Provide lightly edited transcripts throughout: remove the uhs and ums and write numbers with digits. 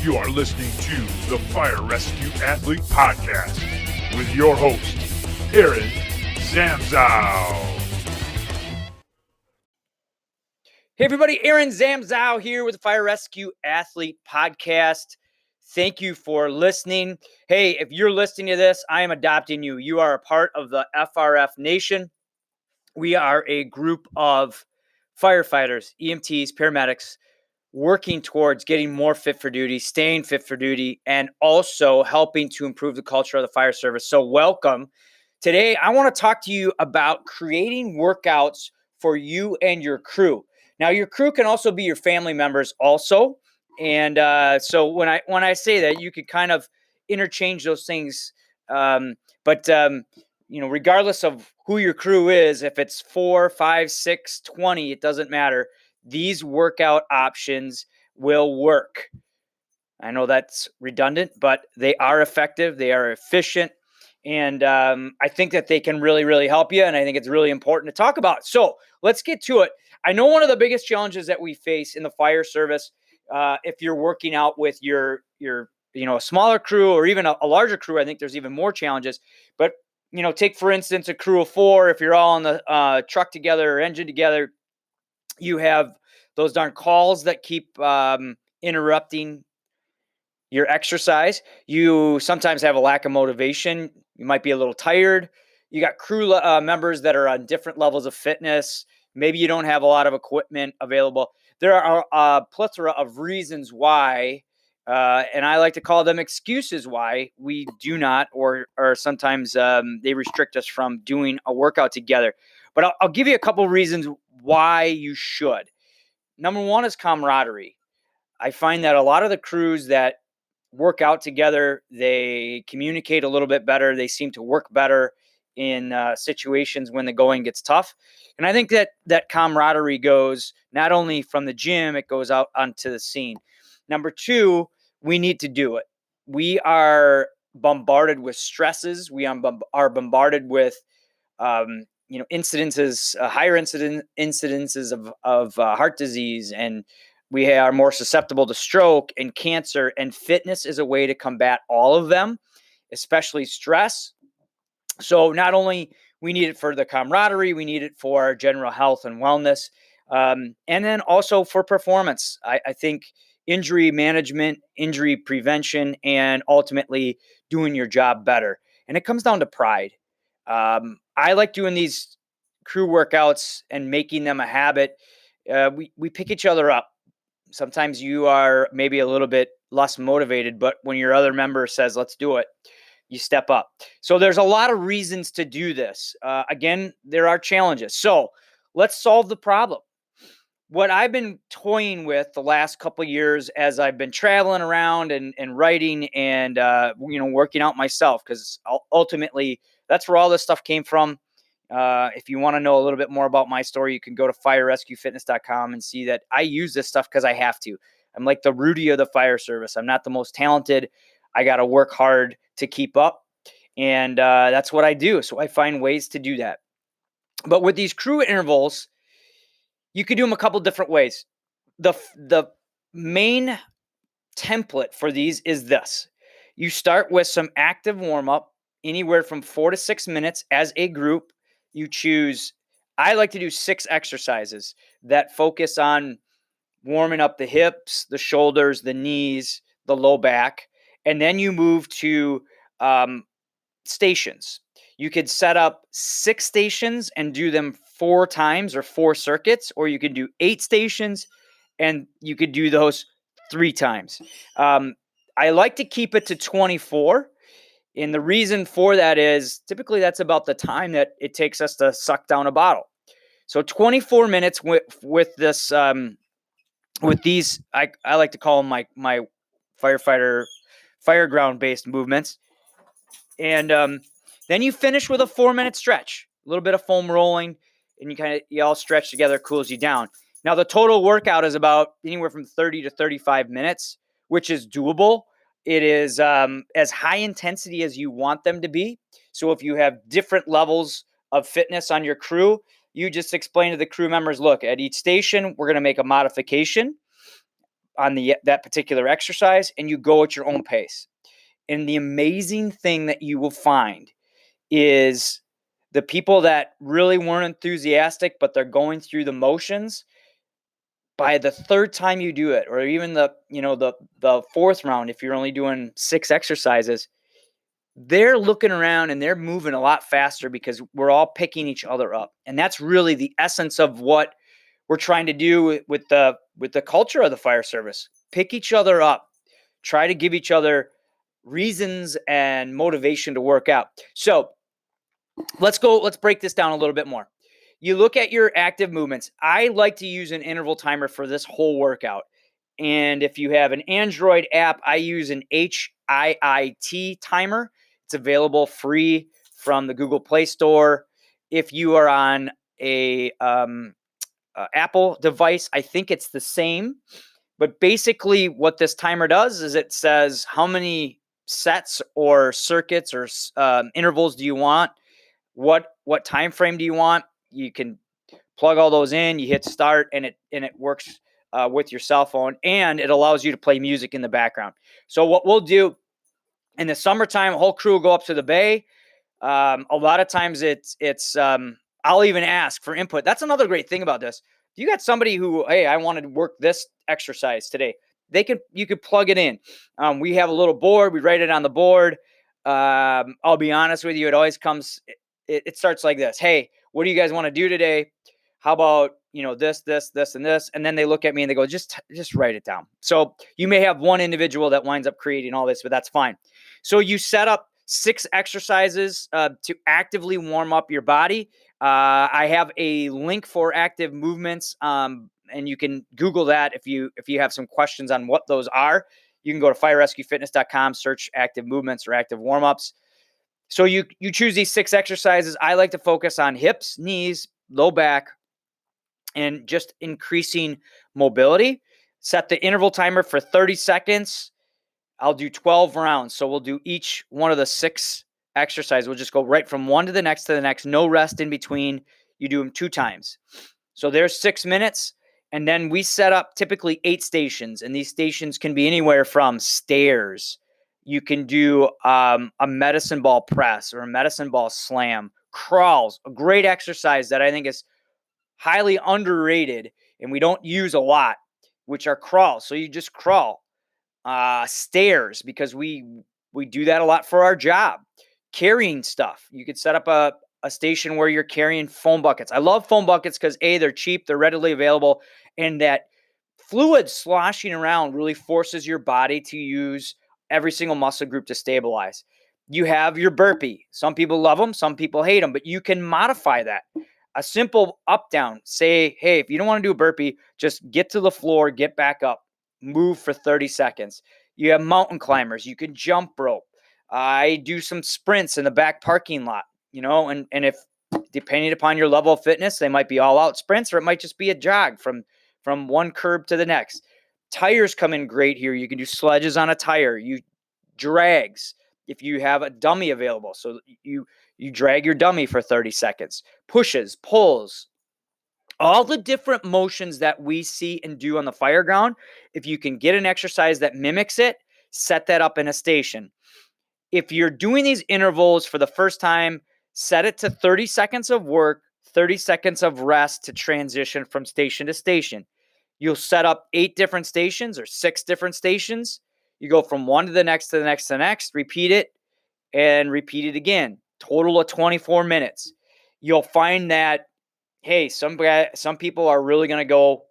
You are listening to the Fire Rescue Athlete Podcast with your host, Aaron Zamzow. Hey everybody, Aaron Zamzow here with the Fire Rescue Athlete Podcast. Thank you for listening. Hey, if you're listening to this, I am adopting you. You are a part of the FRF Nation. We are a group of firefighters, EMTs, paramedics, working towards getting more fit for duty, staying fit for duty, and also helping to improve the culture of the fire service. So welcome. Today, I want to talk to you about creating workouts for you and your crew. Now, your crew can also be your family members also. And so when I say that, you could kind of interchange those things. Regardless of who your crew is, if it's 4, 5, 6, 20, it doesn't matter. These workout options will work. I know that's redundant, but they are effective. They are efficient. And I think that they can really, really help you. And I think it's really important to talk about. So let's get to it. I know one of the biggest challenges that we face in the fire service, if you're working out with your a smaller crew or even a larger crew, I think there's even more challenges. But, take, for instance, a crew of 4. If you're all on the truck together or engine together, you have those darn calls that keep interrupting your exercise. You sometimes have a lack of motivation. You might be a little tired. You got crew members that are on different levels of fitness. Maybe you don't have a lot of equipment available. There are a plethora of reasons why, and I like to call them excuses why we do not, or sometimes they restrict us from doing a workout together. But I'll give you a couple reasons why you should. Number one is camaraderie. I find that a lot of the crews that work out together, they communicate a little bit better. They seem to work better in situations when the going gets tough. And I think that camaraderie goes not only from the gym, it goes out onto the scene. Number two, we need to do it. We are bombarded with stresses. We are bombarded with incidences, higher incidences of heart disease, and we are more susceptible to stroke and cancer, and fitness is a way to combat all of them, especially stress. So not only we need it for the camaraderie, we need it for our general health and wellness, and then also for performance. I think injury management, injury prevention, and ultimately doing your job better. And it comes down to pride. I like doing these crew workouts and making them a habit. We pick each other up. Sometimes you are maybe a little bit less motivated, but when your other member says, let's do it, you step up. So there's a lot of reasons to do this. Again, there are challenges. So let's solve the problem. What I've been toying with the last couple of years as I've been traveling around and writing and, working out myself, because ultimately that's where all this stuff came from. If you want to know a little bit more about my story, you can go to firerescuefitness.com and see that I use this stuff because I have to. I'm like the Rudy of the fire service. I'm not the most talented. I got to work hard to keep up. And that's what I do. So I find ways to do that. But with these crew intervals, you could do them a couple different ways. The main template for these is this. You start with some active warm-up, anywhere from 4 to 6 minutes as a group. You choose, I like to do 6 exercises that focus on warming up the hips, the shoulders, the knees, the low back. And then you move to stations. You could set up 6 stations and do them 4 times or 4 circuits, or you could do 8 stations and you could do those 3 times. I like to keep it to 24. And the reason for that is typically that's about the time that it takes us to suck down a bottle. So 24 minutes with this, with these, I like to call them my Fireground based movements. And then you finish with a 4-minute stretch, a little bit of foam rolling, and you all stretch together, cools you down. Now the total workout is about anywhere from 30 to 35 minutes, which is doable. It is as high intensity as you want them to be. So if you have different levels of fitness on your crew, you just explain to the crew members, look, at each station, we're going to make a modification. on that particular exercise, and you go at your own pace. And the amazing thing that you will find is the people that really weren't enthusiastic, but they're going through the motions, by the third time you do it, or even the fourth round, if you're only doing 6 exercises, they're looking around and they're moving a lot faster because we're all picking each other up. And that's really the essence of what we're trying to do with the culture of the fire service. Pick each other up. Try to give each other reasons and motivation to work out. So let's break this down a little bit more. You look at your active movements. I like to use an interval timer for this whole workout. And if you have an Android app, I use an HIIT timer. It's available free from the Google Play Store. If you are on a Apple device, I think it's the same. But basically what this timer does is it says how many sets or circuits or intervals do you want? What time frame do you want? You can plug all those in, you hit start, and it works with your cell phone, and it allows you to play music in the background. So what we'll do in the summertime, whole crew will go up to the bay. A lot of times it's I'll even ask for input. That's another great thing about this. You got somebody who, hey, I want to work this exercise today. You could plug it in. We have a little board. We write it on the board. I'll be honest with you. It always comes. It starts like this. Hey, what do you guys want to do today? How about, this, and this? And then they look at me and they go, just write it down. So you may have one individual that winds up creating all this, but that's fine. So you set up 6 exercises to actively warm up your body. I have a link for active movements, and you can Google that if you have some questions on what those are. You can go to firerescuefitness.com, search active movements or active warm-ups. So you choose these 6 exercises. I like to focus on hips, knees, low back, and just increasing mobility. Set the interval timer for 30 seconds. I'll do 12 rounds. So we'll do each one of the 6 exercises. We'll just go right from one to the next, no rest in between. You do them 2 times. So there's 6 minutes. And then we set up typically 8 stations. And these stations can be anywhere from stairs. You can do a medicine ball press or a medicine ball slam, crawls, a great exercise that I think is highly underrated and we don't use a lot, which are crawls. So you just crawl. Stairs, because we do that a lot for our job. Carrying stuff. You could set up a station where you're carrying foam buckets. I love foam buckets because they're cheap, they're readily available, and that fluid sloshing around really forces your body to use every single muscle group to stabilize. You have your burpee. Some people love them, some people hate them, but you can modify that. A simple up down. Say, hey, if you don't want to do a burpee, just get to the floor, get back up, move for 30 seconds. You have mountain climbers. You can jump rope. I do some sprints in the back parking lot, and if depending upon your level of fitness, they might be all out sprints, or it might just be a jog from one curb to the next. Tires come in great here. You can do sledges on a tire. You drags if you have a dummy available. So you drag your dummy for 30 seconds. Pushes, pulls, all the different motions that we see and do on the Fireground. If you can get an exercise that mimics it, set that up in a station. If you're doing these intervals for the first time, set it to 30 seconds of work, 30 seconds of rest to transition from station to station. You'll set up 8 different stations or 6 different stations. You go from one to the next, to the next, to the next, repeat it, and repeat it again. Total of 24 minutes. You'll find that, hey, some people are really going to go,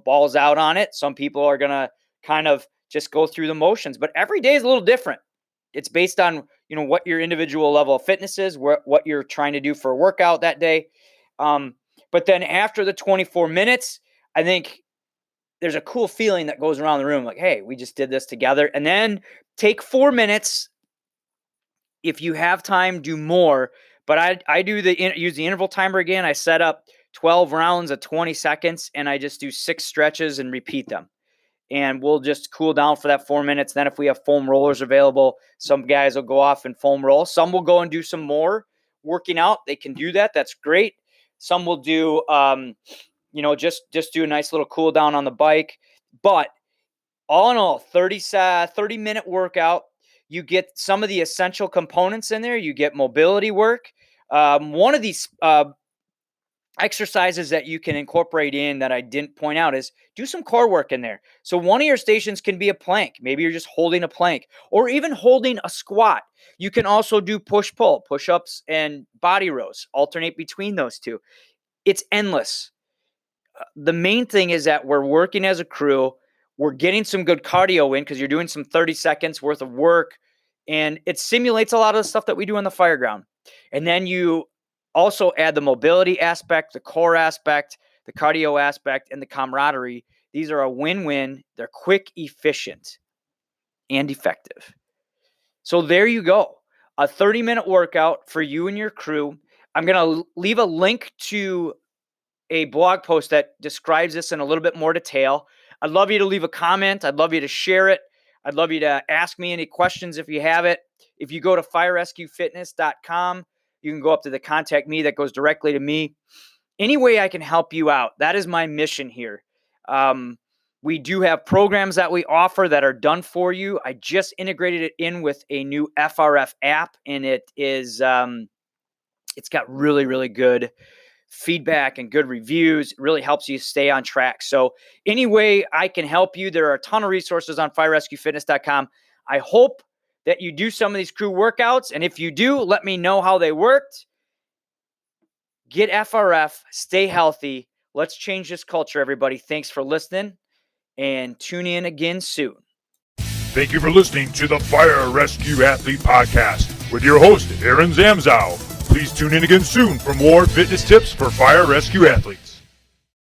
balls out on it. Some people are going to kind of just go through the motions. But every day is a little different. It's based on, what your individual level of fitness is, what you're trying to do for a workout that day. But then after the 24 minutes, I think there's a cool feeling that goes around the room like, hey, we just did this together. And then take 4 minutes. If you have time, do more. But I use the interval timer again. I set up 12 rounds of 20 seconds, and I just do 6 stretches and repeat them. And we'll just cool down for that 4 minutes. Then if we have foam rollers available, some guys will go off and foam roll. Some will go and do some more working out. They can do that. That's great. Some will do, just do a nice little cool down on the bike. But all in all, 30-minute workout. You get some of the essential components in there. You get mobility work. One of these exercises that you can incorporate in that I didn't point out is do some core work in there. So one of your stations can be a plank. Maybe you're just holding a plank or even holding a squat. You can also do push-pull, push-ups and body rows. Alternate between those two. It's endless. The main thing is that we're working as a crew. We're getting some good cardio in because you're doing some 30 seconds worth of work. And it simulates a lot of the stuff that we do on the Fireground. And then you also add the mobility aspect, the core aspect, the cardio aspect, and the camaraderie. These are a win-win. They're quick, efficient, and effective. So there you go. A 30-minute workout for you and your crew. I'm going to leave a link to a blog post that describes this in a little bit more detail. I'd love you to leave a comment. I'd love you to share it. I'd love you to ask me any questions if you have it. If you go to firerescuefitness.com, you can go up to the contact me that goes directly to me. Any way I can help you out, that is my mission here. We do have programs that we offer that are done for you. I just integrated it in with a new FRF app, and it is it's got really, really good feedback and good reviews. It really helps you stay on track. So any way I can help you, there are a ton of resources on firerescuefitness.com. I hope that you do some of these crew workouts. And if you do, let me know how they worked. Get FRF, stay healthy. Let's change this culture, everybody. Thanks for listening, and tune in again soon. Thank you for listening to the Fire Rescue Athlete Podcast with your host, Aaron Zamzow. Please tune in again soon for more fitness tips for fire rescue athletes.